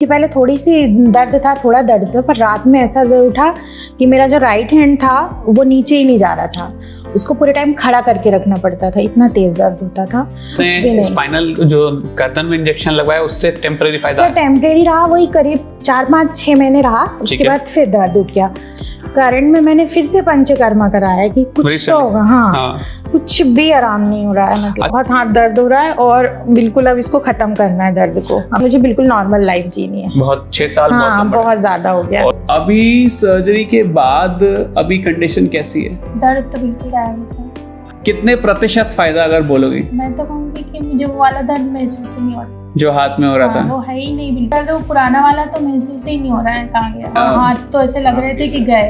कि पहले थोड़ी सी दर्द था, थोड़ा दर्द था, पर रात में ऐसा दर्द उठा कि मेरा जो राइट हैंड था वो नीचे ही नहीं जा रहा था, उसको पूरे टाइम खड़ा करके रखना पड़ता था, इतना तेज दर्द होता था। स्पाइनल जो गर्दन में इंजेक्शन लगवाया उससे टेम्परेरी फायदा? टेम्परेरी रहा, वही करीब 4-5-6 महीने रहा, उसके बाद फिर दर्द उठ गया। करंट में मैंने फिर से पंचकर्मा कराया कि कुछ तो होगा। हाँ, कुछ भी आराम नहीं हो रहा है, मतलब बहुत हाथ दर्द हो रहा है और बिल्कुल अब इसको खत्म करना है दर्द को। अब मुझे बिल्कुल नॉर्मल लाइफ जीनी है। बहुत 6 साल हाँ, बहुत ज्यादा हो गया। और अभी सर्जरी के बाद अभी कंडीशन कैसी है? दर्द तो बिल्कुल गायब है सर। कितने प्रतिशत फायदा अगर बोलोगे? मैं तो कहूँगी कि मुझे वो वाला दर्द महसूस ही नहीं हो रहा जो हाथ में हो रहा था। वो है ही नहीं बिल्कुल। वो पुराना वाला तो महसूस ही नहीं हो रहा है, कहाँ गया। हाथ तो ऐसे लग रहे थे कि गए,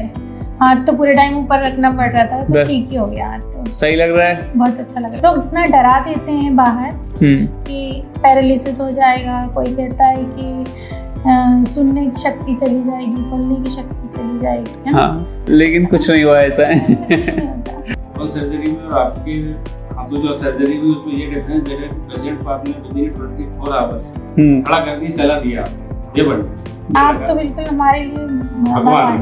हाथ तो पूरे टाइम ऊपर रखना पड़ रहा था, तो ठीक ही हो गया हाथ तो। सही लग रहा है? बहुत अच्छा लग रहा है। तो इतना डरा देते हैं बाहर कि पैरालिसिस हो जाएगा, कोई कहता है कि सुनने की शक्ति चली जाएगी, बोलने की शक्ति चली जाएगी, है ना? हाँ, लेकिन कुछ नहीं हुआ ऐसा है। और सर्जरी में और आपके हाथों जो सर्जरी हुई उसमें ये डिफरेंस देखा कि पेशेंट को आपने विदिन 24 आवर्स खड़ा करके चला दिया। ये बढ़िया, आप तो बिल्कुल हमारे लिए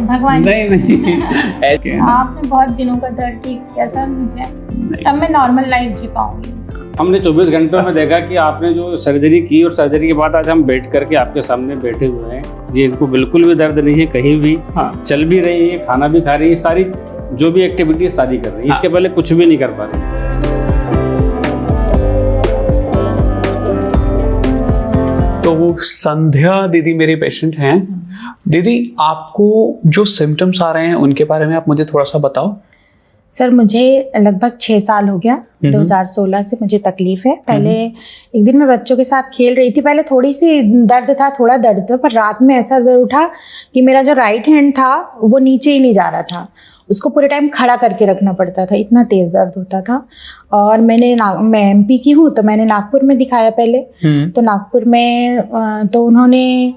भगवान। नहीं आपने बहुत दिनों का दर्द ठीक किया सर मुझे, अब मैं नॉर्मल लाइफ जी पाऊंगी। हमने 24 घंटों में देखा कि आपने जो सर्जरी की और सर्जरी के बाद आज हम बैठ करके आपके सामने बैठे हुए हैं, ये इनको बिल्कुल भी दर्द नहीं है कहीं भी। हाँ, चल भी रही है, खाना भी खा रही है, सारी जो भी एक्टिविटी सारी कर रही है। इसके पहले कुछ भी नहीं कर पा रही। तो वो संध्या दीदी मेरी पेशेंट हैं। दीदी, आपको जो सिम्टम्स आ रहे हैं उनके बारे में आप मुझे थोड़ा सा बताओ। सर मुझे लगभग 6 साल हो गया, 2016 से मुझे तकलीफ है। पहले एक दिन मैं बच्चों के साथ खेल रही थी, पहले थोड़ी सी दर्द था, थोड़ा दर्द था, पर रात में ऐसा दर्द उठा कि मेरा जो राइट हैंड था वो नीचे ही नहीं जा रहा था, उसको पूरे टाइम खड़ा करके रखना पड़ता था, इतना तेज दर्द होता था। और मैं एमपी की हूँ, तो मैंने नागपुर में दिखाया पहले। तो नागपुर में तो उन्होंने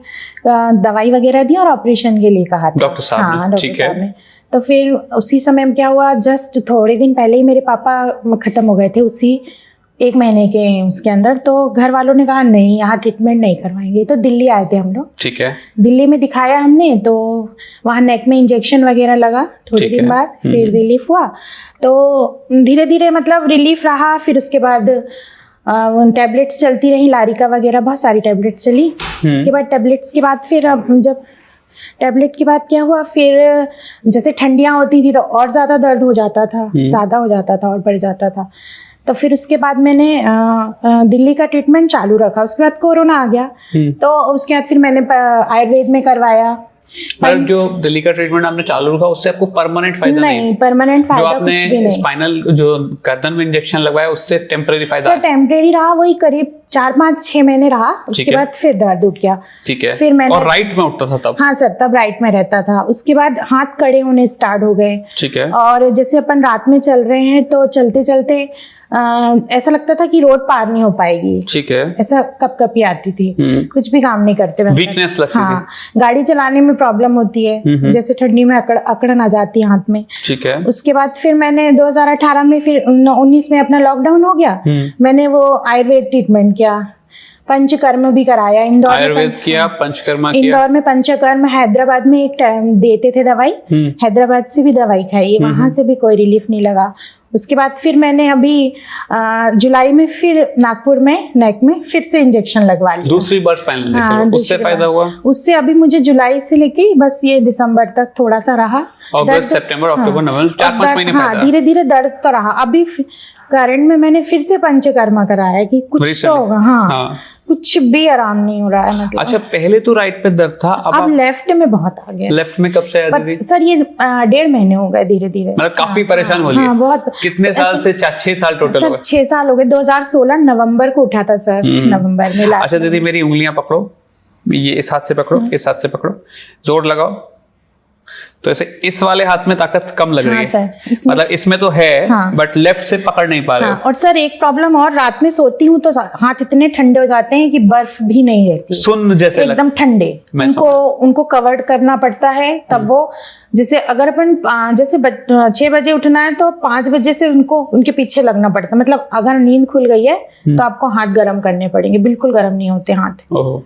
दवाई वगैरह दी और ऑपरेशन के लिए कहा था डॉक्टर साहब। हाँ, डॉक्टर साहब ने। तो फिर उसी समय क्या हुआ, जस्ट थोड़े दिन पहले ही मेरे पापा खत्म हो गए थे, उसी 1 महीने के उसके अंदर। तो घर वालों ने कहा नहीं, यहाँ ट्रीटमेंट नहीं करवाएंगे। तो दिल्ली आए थे हम लोग। ठीक है। दिल्ली में दिखाया हमने, तो वहाँ नेक में इंजेक्शन वगैरह लगा, थोड़े दिन बाद फिर रिलीफ हुआ। तो धीरे धीरे मतलब रिलीफ रहा। फिर उसके बाद टैबलेट्स चलती रही, लारिका वगैरह बहुत सारी टैबलेट्स चली। उसके बाद टैबलेट्स के बाद फिर अब जब टैबलेट के बाद क्या हुआ, फिर जैसे ठंडियाँ होती थी तो और ज़्यादा दर्द हो जाता था, ज़्यादा हो जाता था और बढ़ जाता था। तो फिर उसके बाद मैंने दिल्ली का ट्रीटमेंट चालू रखा। उसके बाद कोरोना आ गया, तो उसके बाद फिर मैंने आयुर्वेद में करवाया। पर जो दिल्ली का ट्रीटमेंट आपने चालू रखा उससे आपको परमानेंट फायदा नहीं, परमानेंट फायदा कुछ भी नहीं। स्पाइनल जो गर्दन में इंजेक्शन लगवाया उससे टेम्परेरी फायदा? सर टेम्परेरी रहा, वही करीब 4-5-6 महीने रहा, उसके बाद फिर दर्द उठ गया। ठीक है। फिर मैंने, और राइट में उठता था तब? हाँ सर, तब राइट में रहता था। उसके बाद हाथ कड़े होने स्टार्ट हो गए। ठीक है। और जैसे अपन रात में चल रहे हैं तो चलते चलते ऐसा लगता था कि रोड पार नहीं हो पाएगी। ठीक है। ऐसा कपकपी आती थी, कुछ भी काम नहीं करते, वीकनेस लगती थी। गाड़ी चलाने में प्रॉब्लम होती है, जैसे ठंडी में अकड़न आ जाती है हाथ में। ठीक है। उसके बाद फिर मैंने 2018 में, फिर 19 में अपना लॉकडाउन हो गया, मैंने वो आयुर्वेद ट्रीटमेंट किया, पंचकर्म भी कराया। इंदौर आयुर्वेद किया, पंचकर्मा किया। इंदौर में पंचकर्म, हैदराबाद में एक टाइम देते थे दवाई, हैदराबाद से भी दवाई खाई, वहां से भी कोई रिलीफ नहीं लगा। उसके बाद फिर मैंने अभी जुलाई में फिर नागपुर में नेक में फिर से इंजेक्शन लगवा लिया, दूसरी बार स्पाइनल इंजेक्शन। उससे फायदा हुआ? उससे अभी मुझे जुलाई से लेके बस ये दिसंबर तक थोड़ा सा रहा। अगस्त, सितंबर, अक्टूबर, नवंबर, 4-5 महीने फायदा। हाँ, धीरे धीरे दर्द तो रहा। अभी करंट में मैंने फिर से पंचकर्मा कराया कि कुछ तो होगा। हाँ, कुछ भी आराम नहीं हो रहा है, मतलब। अच्छा, पहले तो राइट पे दर्द था, अब लेफ्ट में बहुत आ गया। लेफ्ट में कब से आया दीदी? सर ये 1.5 महीने हो गए, धीरे धीरे। मतलब काफी परेशान हो लिया? हाँ, बहुत। कितने साल से? 6 साल टोटल हो गए? 6 साल हो गए। 2016 नवंबर को उठा था सर, नवंबर में। अच्छा दीदी, मेरी उंगलियां पकड़ो, ये इस हाथ से पकड़ो, इस हाथ से पकड़ो, जोर लगाओ, तो ऐसे इस वाले हाथ में ताकत कम लग रही हाँ है सर, इसमें मतलब इसमें तो है हाँ। बट लेफ्ट से पकड़ नहीं पा रहे हाँ, हो। और सर एक प्रॉब्लम और, रात में सोती हूँ तो हाथ इतने ठंडे हो जाते हैं कि बर्फ भी नहीं रहती, सुन्न जैसे एकदम ठंडे, मैं उनको कवर करना पड़ता है। तब वो जैसे अगर अपन जैसे 6 बजे उठना है तो 5 बजे से उनके पीछे लगना पड़ता है, मतलब अगर नींद खुल गई है तो आपको हाथ गर्म करने पड़ेंगे, बिल्कुल गर्म नहीं होते हाथ। ओह,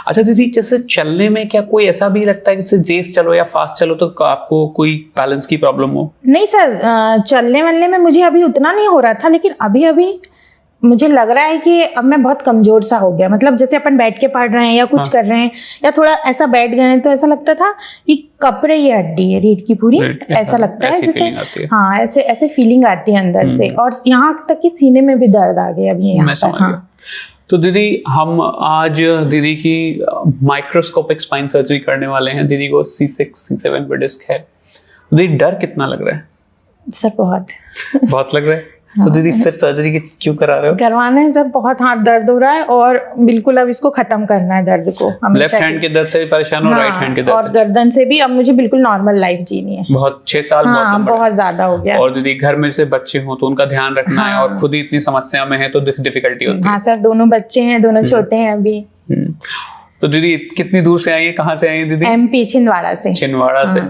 अच्छा दीदी, जैसे चलने में क्या कोई ऐसा भी लगता है कि जैसे तेज चलो या फास्ट चलो तो आपको कोई बैलेंस की प्रॉब्लम हो? नहीं सर, चलने वलने में मुझे अभी उतना नहीं हो रहा था, लेकिन अभी अभी मुझे लग रहा है कि अब मैं बहुत कमजोर सा हो गया, मतलब जैसे अपन बैठ के पढ़ रहे हैं या कुछ कर रहे हैं या थोड़ा ऐसा बैठ गए हैं तो ऐसा लगता था कि कप रही है हड्डी है रीढ़ की पूरी, ऐसा लगता है जैसे, हाँ ऐसे ऐसे फीलिंग आती है अंदर से, और यहाँ तक कि सीने में भी दर्द आ गया अभी यहाँ पर। हाँ। तो दीदी हम आज दीदी की माइक्रोस्कोपिक स्पाइन सर्जरी करने वाले हैं। दीदी को C6 C7 पे डिस्क है। दीदी डर कितना लग रहा है? सर बहुत लग रहा है। तो दीदी फिर सर्जरी क्यों करा रहे हो? करवाना है सर, बहुत हाथ दर्द हो रहा है और बिल्कुल अब इसको खत्म करना है दर्द को। लेफ्ट हैंड के दर्द से भी परेशान हो, राइट हैंड के दर्द और गर्दन से भी। अब मुझे बिल्कुल नॉर्मल लाइफ जीनी है। बहुत 6 साल बहुत ज्यादा हो गया। और दीदी घर में से बच्चे हो तो उनका ध्यान रखना है, और खुद ही इतनी समस्या में है तो डिफिकल्टी होती है। हाँ सर, दोनों बच्चे हैं, दोनों छोटे हैं अभी। तो दीदी कितनी दूर से आई है, कहाँ से आई है दीदी? MP छिंदवाड़ा से। छिंदवाड़ा से।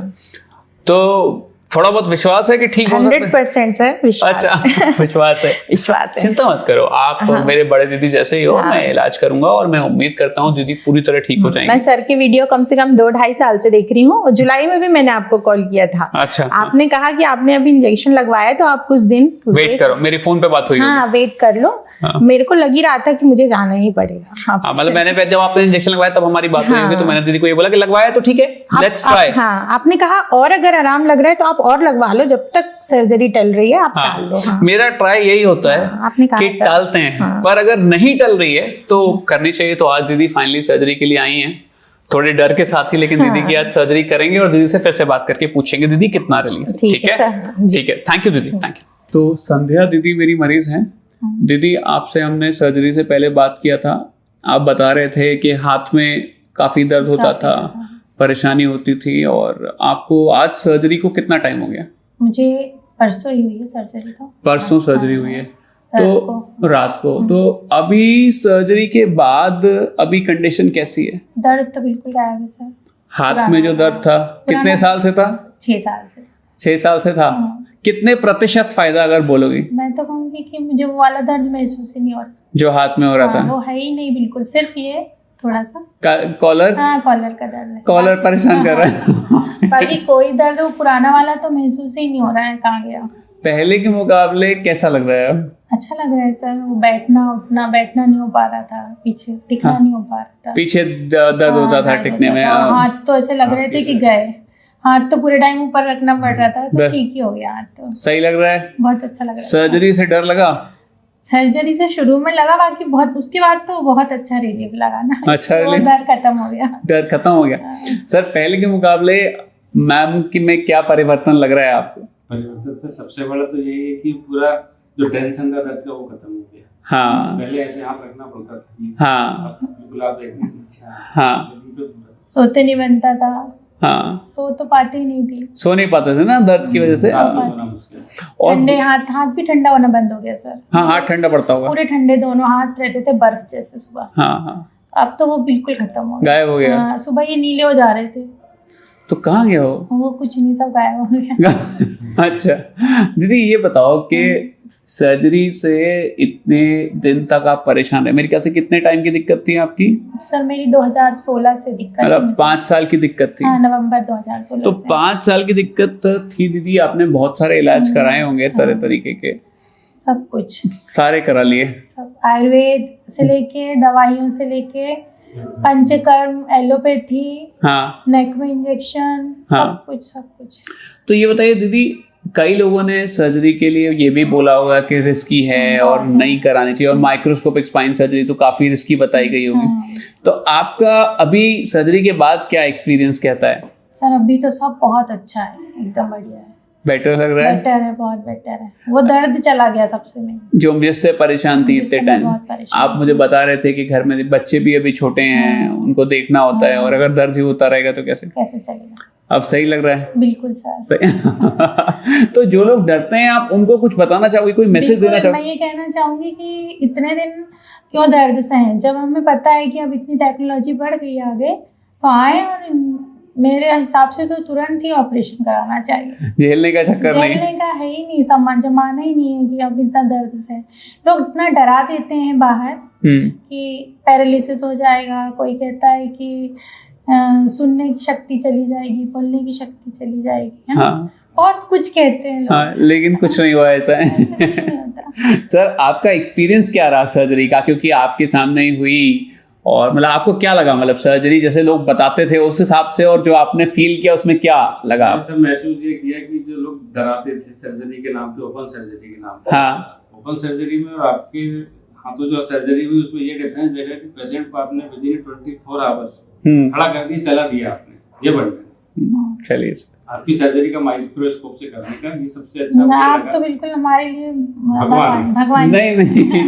तो थोड़ा बहुत विश्वास है कि ठीक हो सकता है? 100% सर विश्वास। अच्छा, विश्वास है। विश्वास है। चिंता मत करो, आप मेरे बड़े दीदी जैसे ही हो। मैं इलाज करूंगा और मैं उम्मीद करता हूँ दीदी पूरी तरह ठीक हो जाएंगी। मैं सर की वीडियो कम से कम 2-2.5 साल से देख रही हूँ, और जुलाई में भी मैंने आपको कॉल किया था। अच्छा। आपने कहा कि आपने अभी इंजेक्शन लगवाया है तो आप कुछ दिन वेट करो, मेरी फोन पे बात हुई। हाँ, वेट कर लो। मेरे को लग ही रहा था कि मुझे जाना ही पड़ेगा। मतलब मैंने जब आपने इंजेक्शन लगवाया तब हमारी बात हुई होगी, तो मैंने दीदी को ये बोला कि लगवाया तो ठीक है, लेट्स ट्राई। हाँ, आपने कहा और अगर आराम लग रहा है तो आप और लगवा लो, जब तक सर्जरी टल रही है आप टाल लो। हाँ। मेरा ट्राई यही होता है आपने कहा कि टालते हैं, पर अगर नहीं टल रही है तो करनी चाहिए। तो आज दीदी फाइनली सर्जरी के लिए आई हैं, थोड़े डर के साथ ही, लेकिन दीदी की आज सर्जरी करेंगे और दीदी से फिर से बात करके पूछेंगे दीदी कितना रिलीफ। ठीक है, ठीक है, थैंक यू दीदी, थैंक यू। तो संध्या दीदी मेरी मरीज हैं। दीदी आपसे हमने सर्जरी से पहले बात किया था, आप बता रहे थे कि हाथ में काफी दर्द होता था, परेशानी होती थी, और आपको आज सर्जरी को कितना टाइम हो गया? मुझे परसों ही हुई है सर्जरी। तो परसों सर्जरी हुई है, तो रात को। तो अभी सर्जरी के बाद अभी कंडीशन कैसी है? दर्द तो बिल्कुल गायब है सर। हाथ में जो दर्द था कितने साल से था? 6 साल से। 6 साल से था। कितने प्रतिशत फायदा अगर बोलोगे? मैं तो कहूँगी कि मुझे वो वाला दर्द महसूस ही नहीं हो रहा जो हाथ में हो रहा था। वो है ही नहीं बिल्कुल, सिर्फ ये थोड़ा सा कॉलर। हाँ, कॉलर का दर्द है। कॉलर परेशान कर रहा है। बाकी कोई दर्द वो पुराना वाला तो महसूस ही नहीं हो रहा है। कहाँ गया? पहले के मुकाबले कैसा लग रहा है? अच्छा लग रहा है सर। वो बैठना नहीं हो पा रहा था, पीछे टिकना नहीं हो पा रहा था। पीछे दर्द होता था टिकने में। हाथ तो ऐसे लग रहे थे कि गए, हाथ तो पूरे टाइम ऊपर रखना पड़ रहा था, तो ठीक ही हो गया हाथ तो। सही लग रहा है, बहुत अच्छा लग रहा है। सर्जरी से डर लगा? सर्जरी से शुरू में लगा, बाकी बहुत उसके बाद तो बहुत अच्छा रिलीफ लगा ना। अच्छा, डर खत्म हो गया। डर खत्म हो गया। सर पहले के मुकाबले मैम की में क्या परिवर्तन लग रहा है आपको? परिवर्तन सर सबसे बड़ा तो यही है कि पूरा जो टेंशन का दर्द था वो खत्म हो गया। हाँ, पहले ऐसे हाथ रखना पड़ता था। हाँ, बिल्कुल आप देखने अच्छा। हाँ, सोते नहीं बनता था। हाँ, सो तो पाते ही नहीं थी, सो नहीं पाते थे ना दर्द की वजह से। सोना मुश्किल। और ठंडे हाथ भी ठंडा होना बंद हो गया सर। हाँ, हाथ ठंडा पड़ता होगा। पूरे ठंडे दोनों हाथ रहते थे बर्फ जैसे सुबह। हाँ, हाँ, अब तो वो बिल्कुल खत्म हो गया, गायब हो गया। सुबह ये नीले हो जा रहे थे। तो कहाँ गए वो कुछ नहीं, सब गायब हो गया। अच्छा दीदी ये बताओ कि सर्जरी से इतने दिन तक आप परेशान रहे, मेरे ख्याल से कितने टाइम की दिक्कत थी आपकी? सर मेरी 2016 से दिक्कत, मतलब 5 साल की दिक्कत थी। हाँ, नवंबर 2016 तो 5 साल की दिक्कत थी दीदी, आपने बहुत सारे इलाज कराए होंगे तरह तरीके के। सब कुछ सारे करा लिए? सब, आयुर्वेद से लेके दवाइयों से लेके पंचकर्म, एलोपैथी, हाँ, नेक में इंजेक्शन, हाँ, सब कुछ। तो ये बताइए दीदी, कई लोगों ने सर्जरी के लिए ये भी बोला होगा कि रिस्की है और नहीं करानी चाहिए, और माइक्रोस्कोपिक स्पाइन सर्जरी तो काफी रिस्की बताई गई होगी। तो आपका अभी सर्जरी के बाद क्या एक्सपीरियंस कहता है? सर अभी तो सब बहुत अच्छा है, एकदम बढ़िया है, बेटर लग रहा है? बेटर है, बहुत बेटर है। वो दर्द चला गया सबसे में, जो जिससे परेशान थी इतने टाइम। आप मुझे बता रहे थे कि घर में बच्चे भी अभी छोटे हैं, उनको देखना होता है, और अगर दर्द ही होता रहेगा तो कैसे चलेगा। अब सही लग रहा है? बिल्कुल सर। तो जो लोग डरते हैं, आप उनको कुछ बताना चाहोगे, कोई मैसेज देना बिल्कुल, चाहोगे? मैं ये कहना चाहूंगी कि इतने दिन क्यों दर्द सहें, जब हमें पता है कि अब इतनी टेक्नोलॉजी बढ़ गई आगे, तो आए और मेरे हिसाब से तो तुरंत ही ऑपरेशन कराना चाहिए। झेलने का चक्कर नहीं, झेलने का है ही नहीं, जमाना ही नहीं है कि अब इतना दर्द से लोग इतना डरा देते हैं बाहर कि पैरालिसिस हो जाएगा, कोई कहता है कि सुनने की शक्ति चली जाएगी, बोलने की शक्ति चली जाएगी, है ना? हाँ। बहुत कुछ कहते हैं लोग। हाँ, लेकिन कुछ नहीं हुआ ऐसा है। कुछ नहीं होता। सर, आपका एक्सपीरियंस क्या रहा सर्जरी का, क्योंकि आपके सामने ही हुई, और मतलब आपको क्या लगा, मतलब सर्जरी जैसे लोग बताते थे उस हिसाब से, और जो आपने फील किया उसमें क्या लगा? ऐसा महसूस ये किया कि जो लोग डराते थे सर्जरी के नाम पे, ओपन सर्जरी के नाम पे, हाँ, ओपन सर्जरी में और आपके हाथों जो सर्जरी हुई उसमें ये डिफरेंस देखा कि पेशेंट को आपने विद इन 24 आवर्स खड़ा कर दिया, चला दिया आपने, ये बढ़ गया। चलिए, आपकी सर्जरी का माइक्रोस्कोप से करने का ये सबसे अच्छा मुझे आप लगा। तो बिल्कुल हमारे लिए भगवान। भगवान। नहीं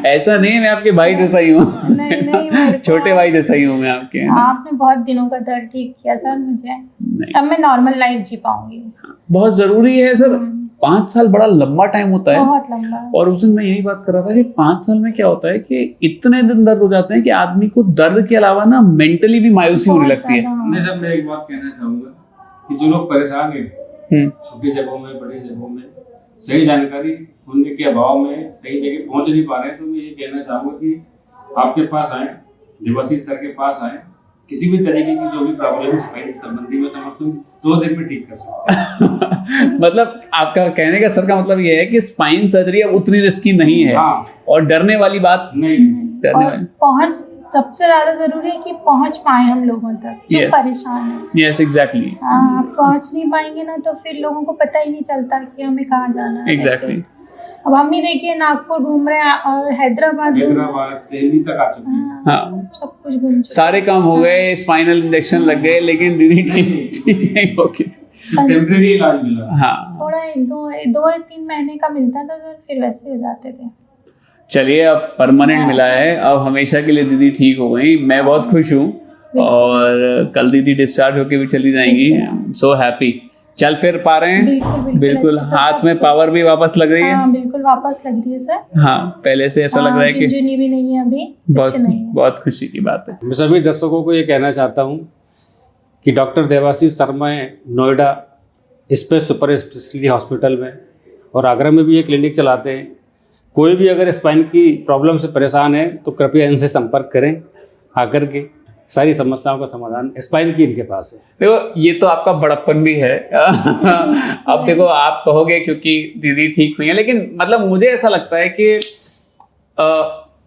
ऐसा नहीं है, मैं आपके भाई जैसा ही हूँ। नहीं मेरे को छोटे भाई जैसा ही हूँ मैं आपके। आपने बहुत दिनों का दर्द ठीक किया सर मुझे, नहीं, अब मैं नॉर्मल लाइफ जी पाऊंगी। बहुत जरूरी है सर। 5 साल बड़ा लंबा टाइम होता है। बहुत लंबा। और उस दिन मैं यही बात कर रहा था कि 5 साल में क्या होता है कि इतने दिन दर्द हो जाते हैं कि आदमी को दर्द के अलावा ना मेंटली भी मायूसी होने लगती है। नहीं सर, मैं एक बात कहना चाहूंगा कि जो लोग परेशान हैं छोटी जगहों में, बड़ी जगहों में, सही जानकारी होने के अभाव में सही जगह पहुंच नहीं पा रहे हैं, तो मैं ये कहना चाहूंगा कि आपके पास आए, देवाशीष सर के पास आए, किसी भी तरीके की जो भी प्रॉब्लम स्पाइन से संबंधी मैं समझता हूँ 2 दिन में ठीक कर सकते हैं। मतलब आपका कहने का सर का मतलब ये है कि स्पाइन सर्जरी अब उतनी रिस्की नहीं है। हाँ। और डरने वाली बात नहीं, डरने और वाली, पहुंच सबसे ज्यादा जरूरी है कि पहुंच पाए हम लोगों तक जो Yes. परेशान है। यस एग्जैक्टली हाँ, पहुंच नहीं पाएंगे ना तो फिर लोगों को पता ही नहीं चलता कि हमें कहाँ जाना है। एग्जैक्टली। कैसे। अब हम ही देखिए नागपुर घूम रहे हैं और हैदराबाद दिल्ली तक आ चुके हैं। हाँ, सब कुछ घूम चुके सारे काम हो गए, स्पाइनल इंजेक्शन लग गए, लेकिन दीदी ठीक नहीं होगी। टेम्परेरी इलाज मिला। हाँ, थोड़ा 2 या 3 महीने का मिलता था सर, फिर वैसे हो जाते थे। चलिए अब परमानेंट मिला है, अब हमेशा के लिए दीदी ठीक हो गई। मैं बहुत खुश हूँ और कल दीदी डिस्चार्ज होके भी चली जाएंगी। So happy. चल फिर पा रहे हैं? बिल्कुल। अच्छे से हाथ सब में पावर भी वापस लग रही है? हाँ बिल्कुल वापस लग रही है सर। हाँ, पहले से ऐसा लग रहा है कि झुनझुनी भी नहीं है अभी, बहुत कुछ नहीं है। बहुत खुशी की बात है। मैं सभी दर्शकों को ये कहना चाहता हूँ कि डॉक्टर देवाशीष शर्मा है Noida space super speciality hospital में, और आगरा में भी ये क्लिनिक चलाते हैं। कोई भी अगर स्पाइन की प्रॉब्लम से परेशान है तो कृपया इनसे संपर्क करें, आकर के सारी समस्याओं का समाधान स्पाइन की इनके पास है। देखो, ये तो आपका बड़प्पन भी है। अब देखो, आप कहोगे क्योंकि दीदी ठीक हुई है, लेकिन मतलब मुझे ऐसा लगता है कि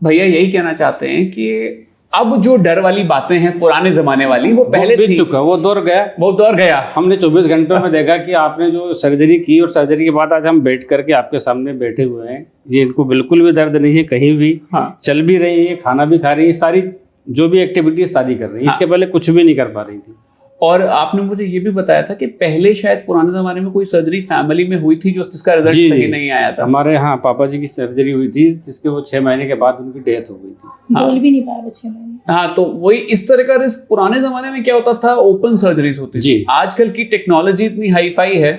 भैया यही कहना चाहते हैं कि अब जो डर वाली बातें हैं पुराने जमाने वाली, वो पहले बीत थी, चुका, वो दौर गया। वो दौर गया। हमने 24 घंटों में देखा कि आपने जो सर्जरी की और सर्जरी के बाद आज हम बैठ करके आपके सामने बैठे हुए हैं, ये इनको बिल्कुल भी दर्द नहीं है कहीं भी। हाँ। चल भी रही है, खाना भी खा रही है, सारी जो भी एक्टिविटीज सारी कर रही है। इसके पहले कुछ भी नहीं कर पा रही थी। और आपने मुझे ये भी बताया था कि पहले शायद पुराने जमाने में कोई सर्जरी फैमिली में हुई थी जिसका रिजल्ट जी, सही जी। नहीं आया था। हमारे यहाँ पापा जी की सर्जरी हुई थी, जिसके वो 6 महीने के बाद उनकी डेथ हो गई थी। हाँ। बोल भी नहीं पाए बच्चे मैंने। हाँ, तो वही इस तरह का रिस्क पुराने जमाने में क्या होता था, ओपन सर्जरीज होती थी। जी। आजकल की टेक्नोलॉजी इतनी हाई फाई है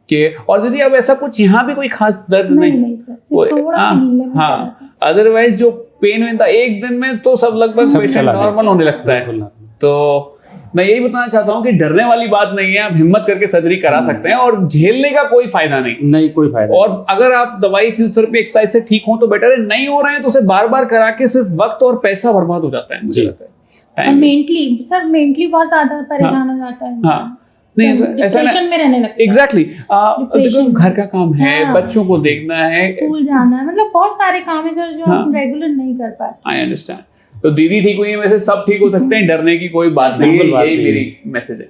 कि, और दीदी अब ऐसा कुछ यहाँ भी कोई खास दर्द नहीं सर, सिर्फ थोड़ा सा हिले में जरा सा। अदरवाइज जो पेन वेन था एक दिन में तो सब लगभग सब पेशेंट चला गया। नॉर्मल होने लगता है। बिल्कुल। तो मैं यही बताना चाहता हूँ कि डरने वाली बात नहीं है, आप हिम्मत करके सर्जरी करा सकते हैं और झेलने का कोई फायदा नहीं। कोई फायदा नहीं। और अगर आप दवाई फिजियोथेरेपी एक्सरसाइज से ठीक हो तो बेटर है, नहीं हो रहे हैं तो उसे बार बार करा के सिर्फ वक्त और पैसा बर्बाद हो जाता है, मुझे जी। लगता है। और Time- मेंटली सर, मेंटली बहुत ज्यादा परेशान हो जाता है। हाँ, नहीं ऐसा डिप्रेशन में रहने लगता है। एग्जैक्टली। देखो, Depression। घर का काम है, हाँ। बच्चों को देखना है, स्कूल जाना है, मतलब बहुत सारे काम है सर जो हाँ। हम रेगुलर नहीं कर पाते। I understand. तो दीदी ठीक हुई है, वैसे सब ठीक हो सकते हैं, डरने की कोई बात नहीं है, बिल्कुल बात यही नहीं। मेरी मैसेज है।